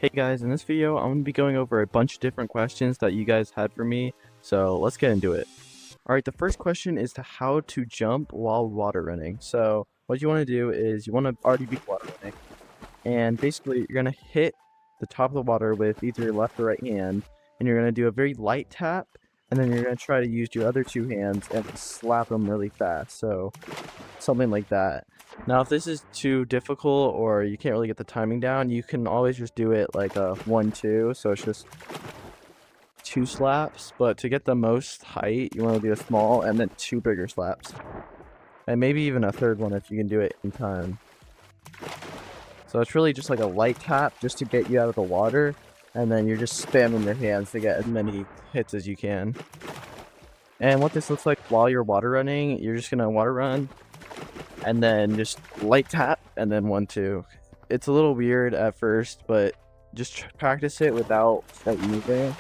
Hey guys, in this video, I'm going to be going over a bunch of different questions that you guys had for me, so let's get into it. Alright, the first question is to how to jump while water running. So, what you want to do is you want to already be water running, and basically you're going to hit the top of the water with either your left or right hand, and you're going to do a very light tap, and then you're going to try to use your other two hands and slap them really fast. So, something like that. Now, if this is too difficult or you can't really get the timing down, you can always just do it like a 1-2, so it's just 2 slaps, but to get the most height, you want to do a small and then 2 bigger slaps. And maybe even a third one if you can do it in time. So it's really just like a light tap just to get you out of the water, and then you're just spamming your hands to get as many hits as you can. And what this looks like while you're water running, you're just gonna water run, and then just light tap, and then 1-2. It's a little weird at first, but just practice it without moving,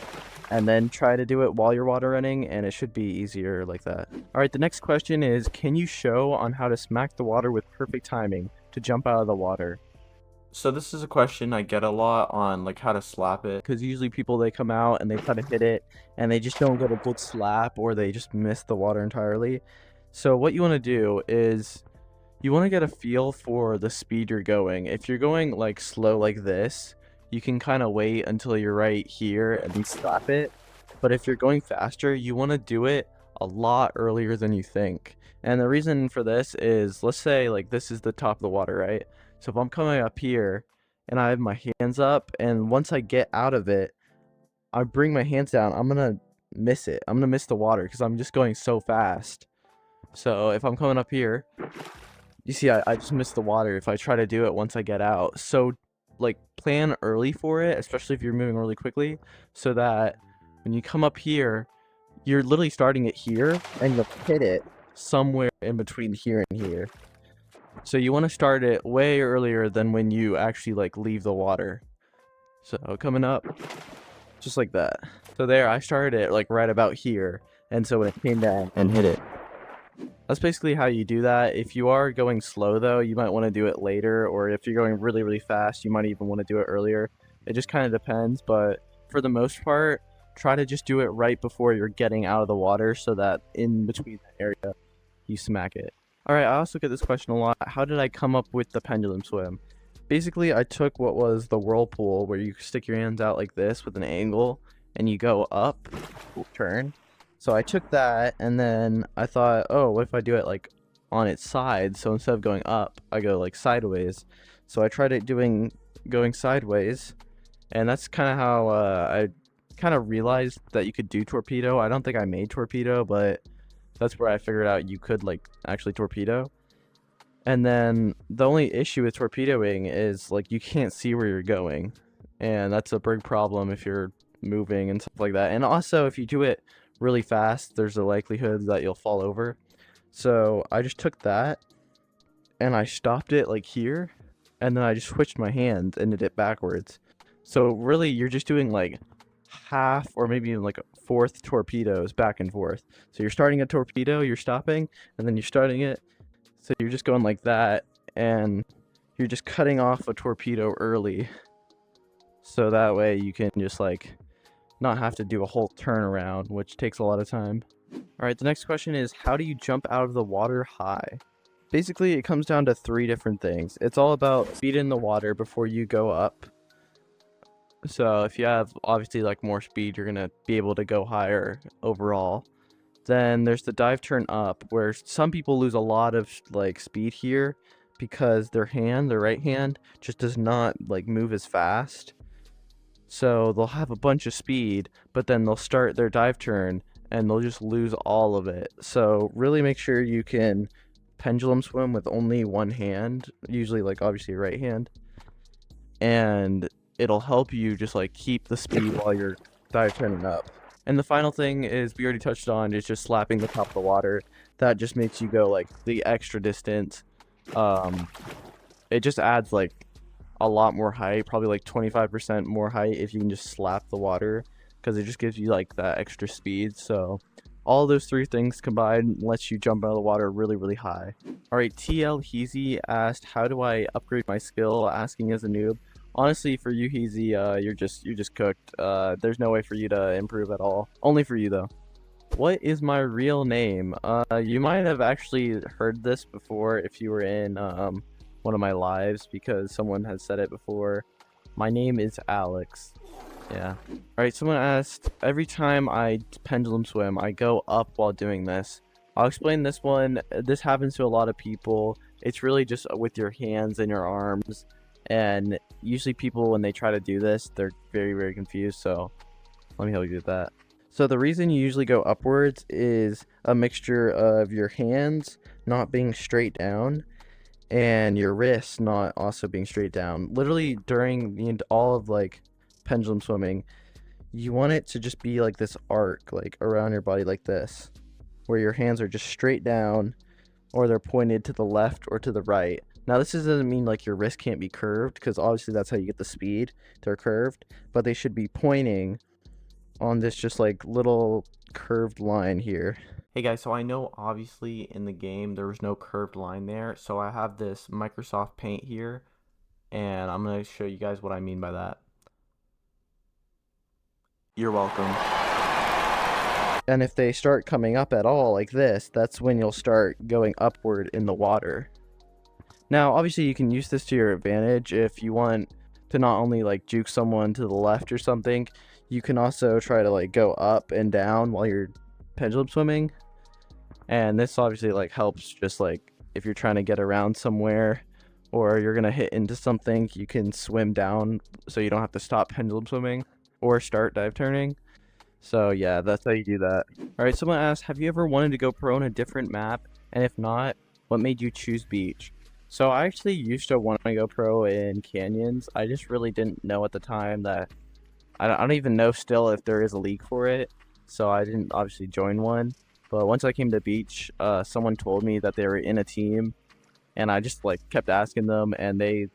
and then try to do it while you're water running, and it should be easier like that. Alright, the next question is, can you show on how to smack the water with perfect timing to jump out of the water? So this is a question I get a lot on like how to slap it, because usually people, they come out and they try to hit it and they just don't get a good slap, or they just miss the water entirely. So what you want to do is you want to get a feel for the speed you're going. If you're going like slow like this, you can kind of wait until you're right here and then slap it. But if you're going faster, you want to do it a lot earlier than you think. And the reason for this is, let's say like this is the top of the water, right? So if I'm coming up here and I have my hands up, and once I get out of it, I bring my hands down, I'm gonna miss it. I'm gonna miss the water because I'm just going so fast. So if I'm coming up here, you see, I just missed the water if I try to do it once I get out. So, like, plan early for it, especially if you're moving really quickly, so that when you come up here, you're literally starting it here, and you'll hit it somewhere in between here and here. So you want to start it way earlier than when you actually, like, leave the water. So, coming up, just like that. So there, I started it, like, right about here, and so when it came down and hit it. That's basically how you do that. If you are going slow though, you might want to do it later, or if you're going really, really fast, you might even want to do it earlier. It just kind of depends, but for the most part, try to just do it right before you're getting out of the water, so that in between that area, you smack it. Alright, I also get this question a lot. How did I come up with the pendulum swim? Basically, I took what was the whirlpool, where you stick your hands out like this with an angle, and you go up, turn. So I took that, and then I thought, oh, what if I do it like on its side? So instead of going up, I go like sideways. So I tried it going sideways, and that's kind of how I kind of realized that you could do torpedo. I don't think I made torpedo, but that's where I figured out you could like actually torpedo. And then the only issue with torpedoing is like you can't see where you're going, and that's a big problem if you're moving and stuff like that. And also, if you do it really fast, there's a likelihood that you'll fall over. So I just took that and I stopped it like here, and then I just switched my hand and did it backwards. So really, you're just doing like half or maybe even like a fourth torpedoes back and forth. So you're starting a torpedo, you're stopping, and then you're starting it. So you're just going like that, and you're just cutting off a torpedo early, so that way you can just like not have to do a whole turnaround, which takes a lot of time. Alright, the next question is, how do you jump out of the water high? Basically, it comes down to 3 different things. It's all about speed in the water before you go up. So if you have obviously like more speed, you're gonna be able to go higher overall. Then there's the dive turn up, where some people lose a lot of like speed here because their right hand, just does not like move as fast. So they'll have a bunch of speed, but then they'll start their dive turn and they'll just lose all of it. So really make sure you can pendulum swim with only one hand, usually like obviously your right hand. And it'll help you just like keep the speed while you're dive turning up. And the final thing is, we already touched on, is just slapping the top of the water. That just makes you go like the extra distance. It just adds like a lot more height, probably like 25% more height if you can just slap the water, because it just gives you like that extra speed. So all those 3 things combined lets you jump out of the water really, really high. Alright, TL Heezy asked, how do I upgrade my skill, asking as a noob. Honestly, for you, Heezy, you're just cooked. There's no way for you to improve at all. Only for you though. What is my real name? You might have actually heard this before if you were in one of my lives because someone has said it before. My name is Alex. Yeah. All right, someone asked, every time I pendulum swim, I go up while doing this. I'll explain this one. This happens to a lot of people. It's really just with your hands and your arms. And usually people, when they try to do this, they're very, very confused. So let me help you with that. So the reason you usually go upwards is a mixture of your hands not being straight down and your wrists not also being straight down. Literally during all of like pendulum swimming, you want it to just be like this arc, like around your body like this, where your hands are just straight down or they're pointed to the left or to the right. Now this doesn't mean like your wrist can't be curved because obviously that's how you get the speed. They're curved, but they should be pointing on this just like little curved line here. Hey guys, so I know obviously in the game there was no curved line there, so I have this Microsoft Paint here, and I'm going to show you guys what I mean by that. You're welcome. And if they start coming up at all like this, that's when you'll start going upward in the water. Now, obviously you can use this to your advantage if you want to not only like juke someone to the left or something, you can also try to like go up and down while you're pendulum swimming. And this obviously like helps just like if you're trying to get around somewhere or you're gonna hit into something, you can swim down so you don't have to stop pendulum swimming or start dive turning. So yeah, that's how you do that. All right, someone asked, have you ever wanted to go pro on a different map? And if not, what made you choose beach? So I actually used to want to go pro in canyons. I just really didn't know at the time that I don't even know still if there is a league for it. So I didn't obviously join one. But once I came to beach, someone told me that they were in a team, and I just like kept asking them, and they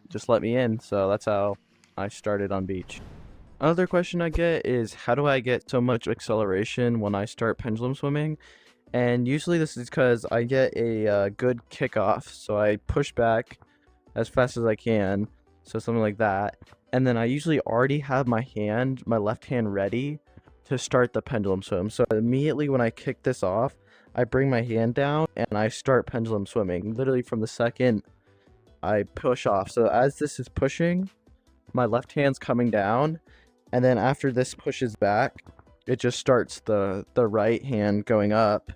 just let me in. So that's how I started on beach. Another question I get is, how do I get so much acceleration when I start pendulum swimming? And usually this is because I get a good kickoff, so I push back as fast as I can, so something like that. And then I usually already have my left hand ready to start the pendulum swim. So immediately when I kick this off, I bring my hand down and I start pendulum swimming. Literally from the second I push off. So as this is pushing, my left hand's coming down, and then after this pushes back, it just starts the right hand going up,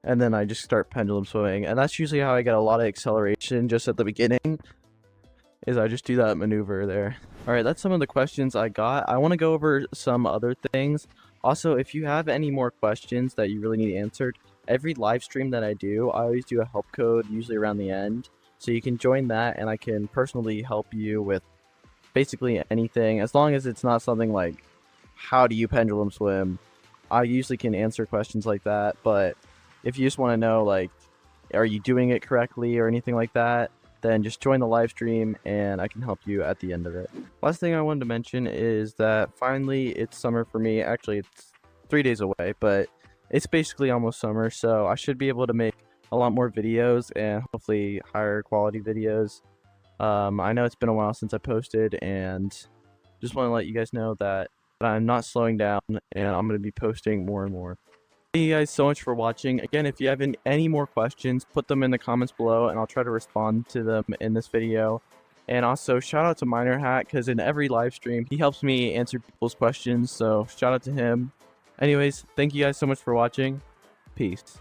and then I just start pendulum swimming. And that's usually how I get a lot of acceleration just at the beginning, is I just do that maneuver there. All right, that's some of the questions I got. I want to go over some other things. Also, if you have any more questions that you really need answered, every live stream that I do, I always do a help code, usually around the end. So you can join that and I can personally help you with basically anything, as long as it's not something like, how do you pendulum swim? I usually can answer questions like that, but if you just want to know, like, are you doing it correctly or anything like that, then just join the live stream and I can help you at the end of it. Last thing I wanted to mention is that finally it's summer for me. Actually, it's 3 days away, but it's basically almost summer, so I should be able to make a lot more videos and hopefully higher quality videos. I know it's been a while since I posted, and just want to let you guys know that I'm not slowing down and I'm going to be posting more and more. Thank you guys so much for watching. Again, if you have any more questions, put them in the comments below and I'll try to respond to them in this video. And also shout out to Miner Hat, because in every live stream he helps me answer people's questions, so shout out to him. Anyways, thank you guys so much for watching. Peace.